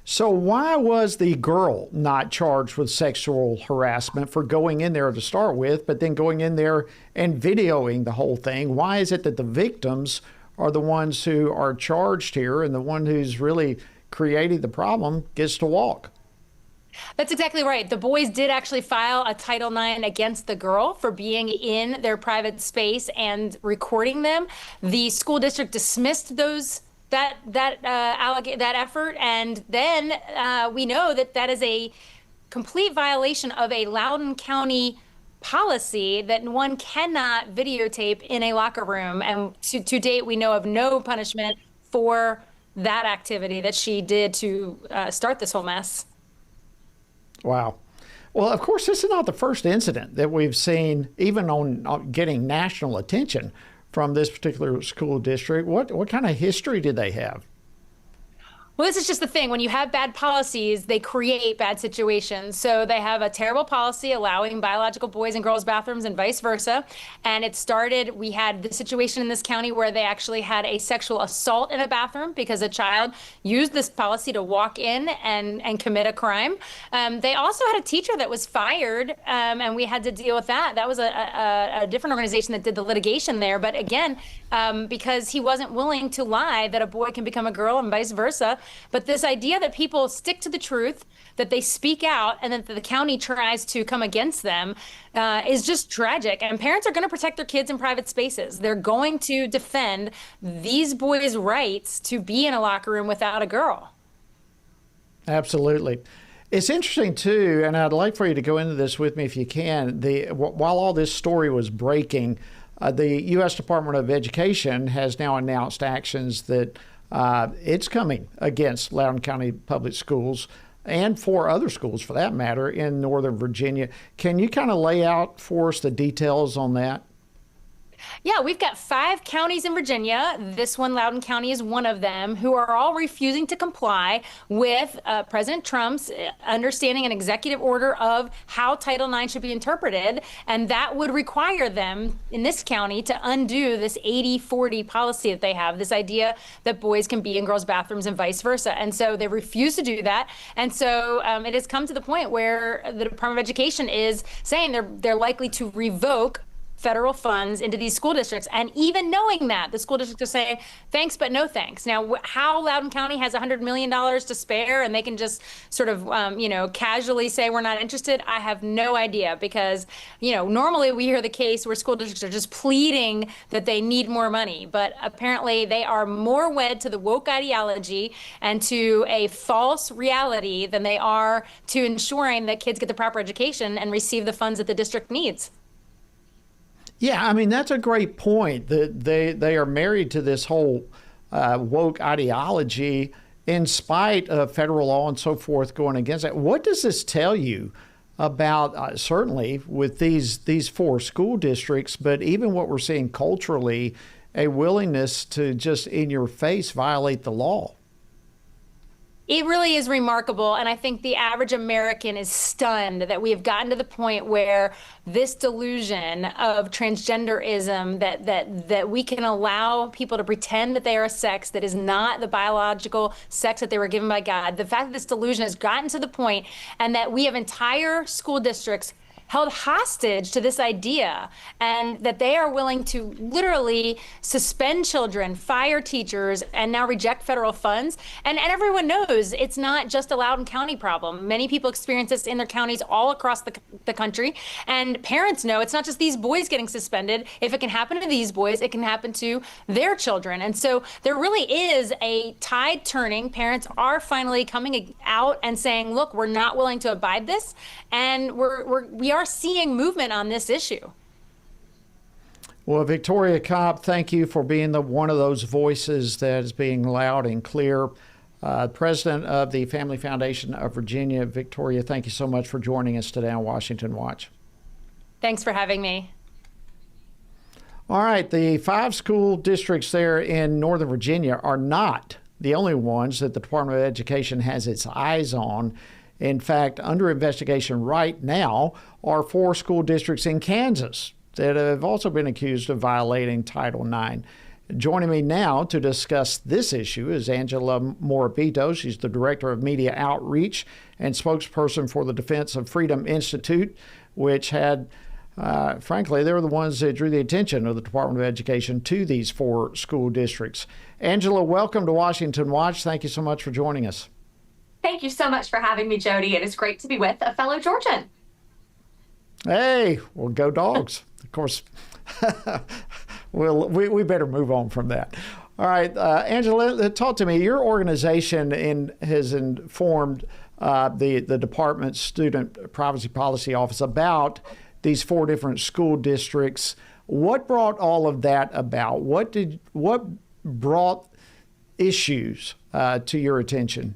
F: So why was the girl not charged with sexual harassment for going in there to start with, but then going in there and videoing the whole thing? Why is it that the victims are the ones who are charged here and the one who's really created the problem gets to walk?
Z: That's exactly right. The boys did actually file a Title IX against the girl for being in their private space and recording them. The school district dismissed that effort, and then we know that is a complete violation of a Loudoun County policy that one cannot videotape in a locker room. And to date, we know of no punishment for that activity that she did to start this whole mess.
F: Wow. Well, of course, this is not the first incident that we've seen, even on getting national attention from this particular school district. What kind of history did they have?
Z: Well, this is just the thing. When you have bad policies, they create bad situations. So they have a terrible policy allowing biological boys and girls bathrooms and vice versa. And it started, we had the situation in this county where they actually had a sexual assault in a bathroom because a child used this policy to walk in and commit a crime. They also had a teacher that was fired, and we had to deal with that. That was a different organization that did the litigation there. But again, because he wasn't willing to lie that a boy can become a girl and vice versa. But this idea that people stick to the truth, that they speak out, and that the county tries to come against them is just tragic. And parents are going to protect their kids in private spaces. They're going to defend these boys' rights to be in a locker room without a girl.
F: Absolutely. It's interesting, too, and I'd like for you to go into this with me if you can. While all this story was breaking, the U.S. Department of Education has now announced actions that it's coming against Loudoun County Public Schools and 4 other schools, for that matter, in Northern Virginia. Can you kind of lay out for us the details on that?
Z: Yeah, we've got 5 counties in Virginia. This one, Loudoun County, is one of them, who are all refusing to comply with President Trump's understanding an executive order of how Title IX should be interpreted. And that would require them in this county to undo this 80-40 policy that they have, this idea that boys can be in girls' bathrooms and vice versa. And so they refuse to do that. And so it has come to the point where the Department of Education is saying they're likely to revoke federal funds into these school districts. And even knowing that, the school districts are saying, thanks, but no thanks. Now, how Loudoun County has $100 million to spare and they can just sort of, casually say we're not interested, I have no idea. Because, normally we hear the case where school districts are just pleading that they need more money. But apparently they are more wed to the woke ideology and to a false reality than they are to ensuring that kids get the proper education and receive the funds that the district needs.
F: Yeah, I mean, that's a great point, that they are married to this whole woke ideology in spite of federal law and so forth going against it. What does this tell you about, certainly with these 4 school districts, but even what we're seeing culturally, a willingness to just in your face violate the law?
Z: It really is remarkable, and I think the average American is stunned that we have gotten to the point where this delusion of transgenderism, that we can allow people to pretend that they are a sex that is not the biological sex that they were given by God. The fact that this delusion has gotten to the point, and that we have entire school districts held hostage to this idea, and that they are willing to literally suspend children, fire teachers, and now reject federal funds. And everyone knows it's not just a Loudoun County problem. Many people experience this in their counties all across the country. And parents know it's not just these boys getting suspended. If it can happen to these boys, it can happen to their children. And so there really is a tide turning. Parents are finally coming out and saying, look, we're not willing to abide this. And we are seeing movement on this issue.
F: Well, Victoria Cobb, thank you for being one of those voices that is being loud and clear. President of the Family Foundation of Virginia, Victoria, thank you so much for joining us today on Washington Watch.
Z: Thanks for having me.
F: All right, the 5 school districts there in Northern Virginia are not the only ones that the Department of Education has its eyes on. In fact, under investigation right now are 4 school districts in Kansas that have also been accused of violating Title IX. Joining me now to discuss this issue is Angela Morabito. She's the Director of Media Outreach and spokesperson for the Defense of Freedom Institute, which had, frankly, they were the ones that drew the attention of the Department of Education to these 4 school districts. Angela, welcome to Washington Watch. Thank you so much for joining us.
B: Thank you so much for having me, Jody. It is great to be with a fellow Georgian.
F: Hey, well, go Dogs. Of course, we better move on from that. All right, Angela, talk to me. Your organization has informed the department's Student Privacy Policy Office about these 4 different school districts. What brought all of that about? What brought issues to your attention?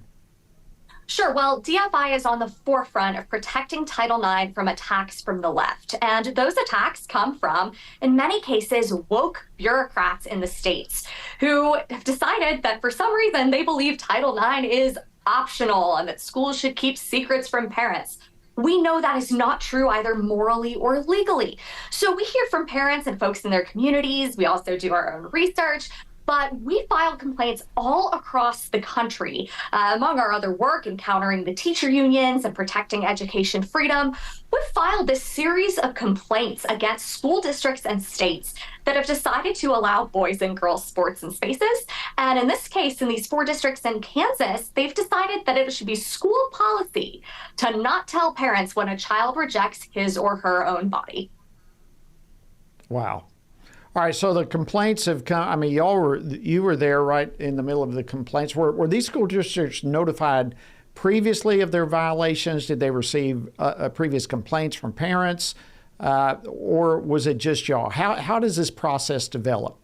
B: Sure. Well, DFI is on the forefront of protecting Title IX from attacks from the left. And those attacks come from, in many cases, woke bureaucrats in the states who have decided that for some reason they believe Title IX is optional and that schools should keep secrets from parents. We know that is not true either morally or legally. So we hear from parents and folks in their communities. We also do our own research. But we filed complaints all across the country. Among our other work, encountering the teacher unions and protecting education freedom, we filed this series of complaints against school districts and states that have decided to allow boys and girls sports and spaces. And in this case, in these 4 districts in Kansas, they've decided that it should be school policy to not tell parents when a child rejects his or her own body.
F: Wow. All right, so the complaints have come. I mean, you were there right in the middle of the complaints. Were these school districts notified previously of their violations? Did they receive previous complaints from parents, or was it just y'all? How does this process develop?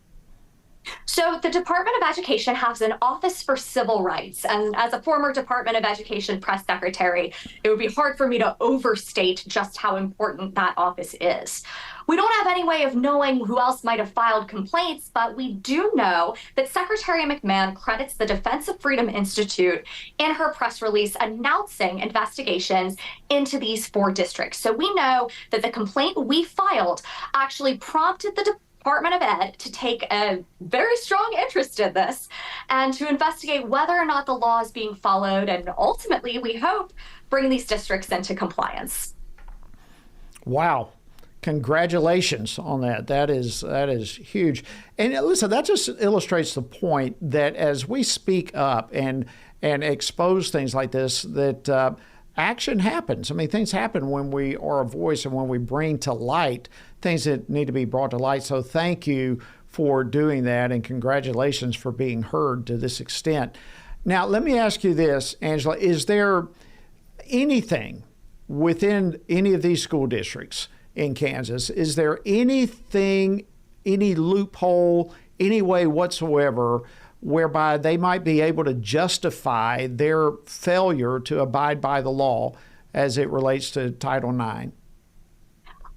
B: So the Department of Education has an Office for Civil Rights. And as a former Department of Education press secretary, it would be hard for me to overstate just how important that office is. We don't have any way of knowing who else might have filed complaints, but we do know that Secretary McMahon credits the Defense of Freedom Institute in her press release announcing investigations into these 4 districts. So we know that the complaint we filed actually prompted the Department of Ed to take a very strong interest in this and to investigate whether or not the law is being followed, and ultimately, we hope, bring these districts into compliance.
F: Wow. Congratulations on that. That is huge. And listen, that just illustrates the point that as we speak up and expose things like this, that action happens. I mean, things happen when we are a voice and when we bring to light things that need to be brought to light. So thank you for doing that, and congratulations for being heard to this extent. Now, let me ask you this, Angela. Is there anything within any of these school districts in Kansas, is there anything, any loophole, any way whatsoever whereby they might be able to justify their failure to abide by the law as it relates to Title IX?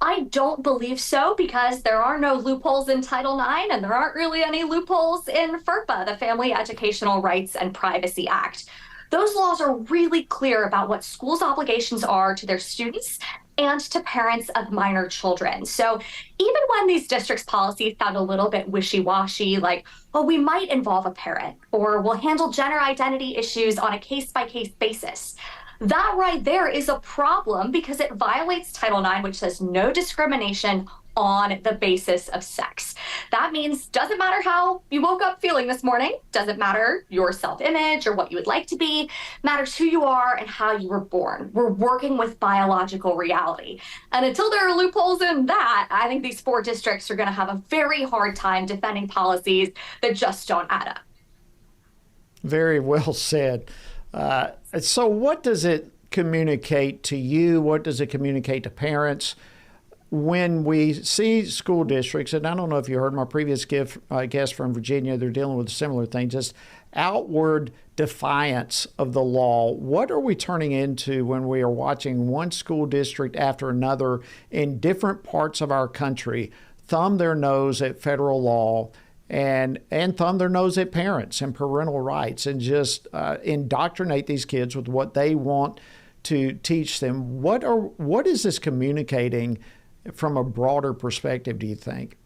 B: I don't believe so, because there are no loopholes in Title IX, and there aren't really any loopholes in FERPA, the Family Educational Rights and Privacy Act. Those laws are really clear about what schools' obligations are to their students and to parents of minor children. So even when these districts' policies sound a little bit wishy-washy, like, well, we might involve a parent, or we'll handle gender identity issues on a case-by-case basis, that right there is a problem, because it violates Title IX, which says no discrimination on the basis of sex. That means doesn't matter how you woke up feeling this morning, doesn't matter your self-image or what you would like to be, matters who you are and how you were born. We're working with biological reality. And until there are loopholes in that, I think these 4 districts are going to have a very hard time defending policies that just don't add up.
F: Very well said. So what does it communicate to you? What does it communicate to parents when we see school districts? And I don't know if you heard my previous guest from Virginia, they're dealing with a similar thing, just outward defiance of the law. What are we turning into when we are watching one school district after another in different parts of our country thumb their nose at federal law and thumb their nose at parents and parental rights, and just indoctrinate these kids with what they want to teach them? What is this communicating from a broader perspective, do you think?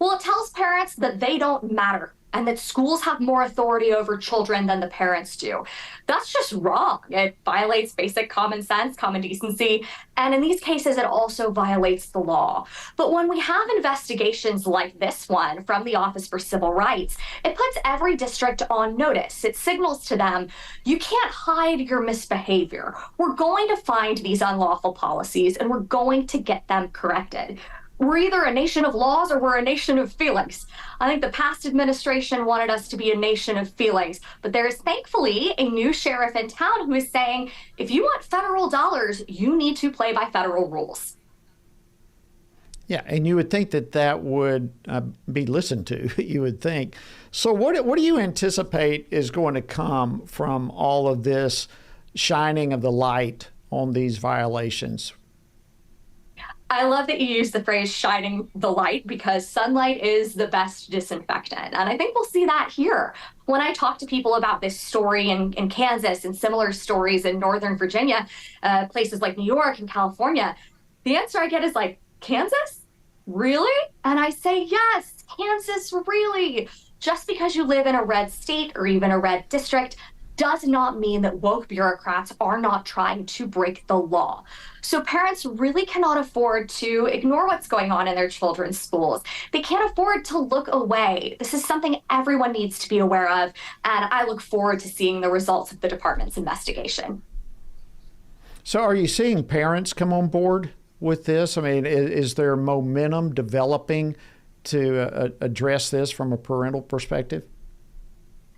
B: Well, it tells parents that they don't matter and that schools have more authority over children than the parents do. That's just wrong. It violates basic common sense, common decency, and in these cases, it also violates the law. But when we have investigations like this one from the Office for Civil Rights, it puts every district on notice. It signals to them, you can't hide your misbehavior. We're going to find these unlawful policies, and we're going to get them corrected. We're either a nation of laws or we're a nation of feelings. I think the past administration wanted us to be a nation of feelings, but there is thankfully a new sheriff in town who is saying, if you want federal dollars, you need to play by federal rules.
F: Yeah, and you would think that that would be listened to, you would think. So what do you anticipate is going to come from all of this shining of the light on these violations?
B: I love that you use the phrase shining the light, because sunlight is the best disinfectant. And I think we'll see that here. When I talk to people about this story in Kansas and similar stories in Northern Virginia, places like New York and California, the answer I get is like, Kansas? Really? And I say, yes, Kansas, really. Just because you live in a red state or even a red district does not mean that woke bureaucrats are not trying to break the law. So parents really cannot afford to ignore what's going on in their children's schools. They can't afford to look away. This is something everyone needs to be aware of, and I look forward to seeing the results of the department's investigation.
F: So are you seeing parents come on board with this? I mean, is there momentum developing to address this from a parental perspective?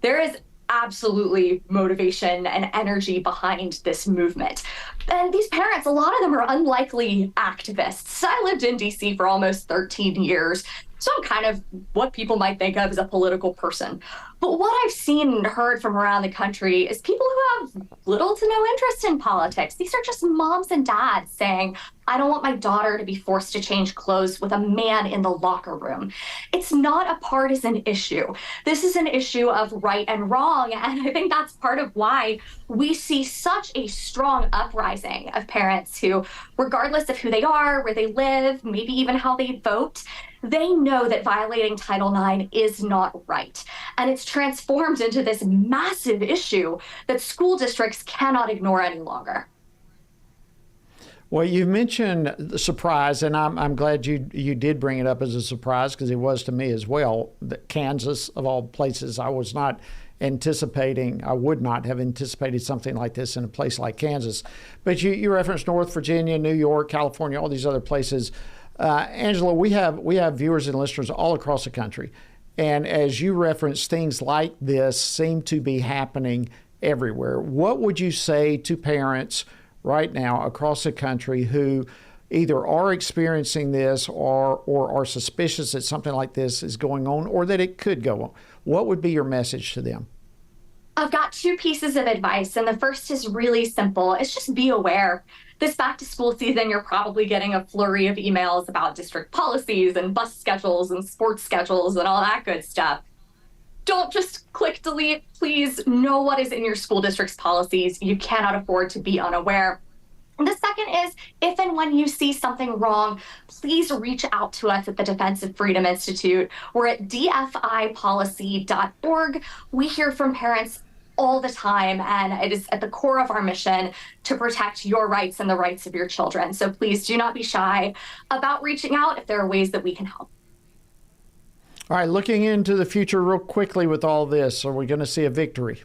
B: There is absolutely motivation and energy behind this movement. And these parents, a lot of them are unlikely activists. I lived in DC for almost 13 years, so I'm kind of what people might think of as a political person. But what I've seen and heard from around the country is people who have little to no interest in politics. These are just moms and dads saying, I don't want my daughter to be forced to change clothes with a man in the locker room. It's not a partisan issue. This is an issue of right and wrong. And I think that's part of why we see such a strong uprising of parents who, regardless of who they are, where they live, maybe even how they vote, they know that violating Title IX is not right. And it's transformed into this massive issue that school districts cannot ignore any longer.
F: Well, you mentioned the surprise, and I'm glad you did bring it up as a surprise, because it was to me as well. That Kansas, of all places, I would not have anticipated something like this in a place like Kansas. But you referenced North Virginia, New York, California, all these other places. Angela, we have viewers and listeners all across the country. And as you referenced, things like this seem to be happening everywhere. What would you say to parents right now across the country who either are experiencing this or are suspicious that something like this is going on or that it could go on? What would be your message to them?
B: I've got two pieces of advice, and the first is really simple. It's just be aware. This back to school season, you're probably getting a flurry of emails about district policies and bus schedules and sports schedules and all that good stuff. Don't just click delete. Please know what is in your school district's policies. You cannot afford to be unaware. And the second is, if and when you see something wrong, please reach out to us at the Defense of Freedom Institute. We're at dfipolicy.org. We hear from parents all the time, and it is at the core of our mission to protect your rights and the rights of your children. So please do not be shy about reaching out if there are ways that we can help.
F: All right, looking into the future real quickly with all this, are we going to see a victory?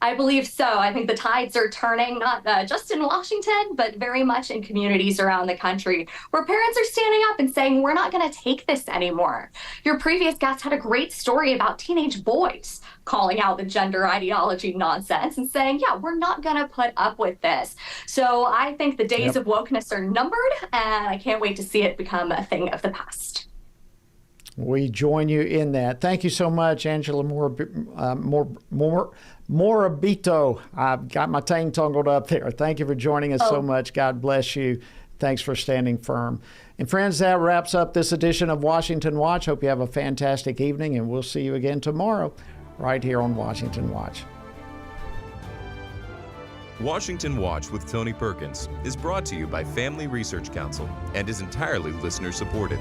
B: I believe so. I think the tides are turning, not just in Washington, but very much in communities around the country, where parents are standing up and saying, we're not going to take this anymore. Your previous guest had a great story about teenage boys calling out the gender ideology nonsense and saying, yeah, we're not going to put up with this. So I think the days of wokeness are numbered, and I can't wait to see it become a thing of the past.
F: We join you in that. Thank you so much, Angela Morabito. I've got my tongue tangled up there. Thank you for joining us so much. God bless you. Thanks for standing firm. And friends, that wraps up this edition of Washington Watch. Hope you have a fantastic evening, and we'll see you again tomorrow right here on Washington Watch.
S: Washington Watch with Tony Perkins is brought to you by Family Research Council and is entirely listener-supported.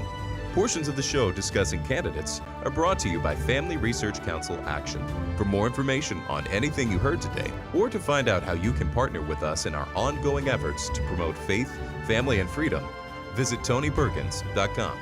S: Portions of the show discussing candidates are brought to you by Family Research Council Action. For more information on anything you heard today, or to find out how you can partner with us in our ongoing efforts to promote faith, family, and freedom, visit TonyPerkins.com.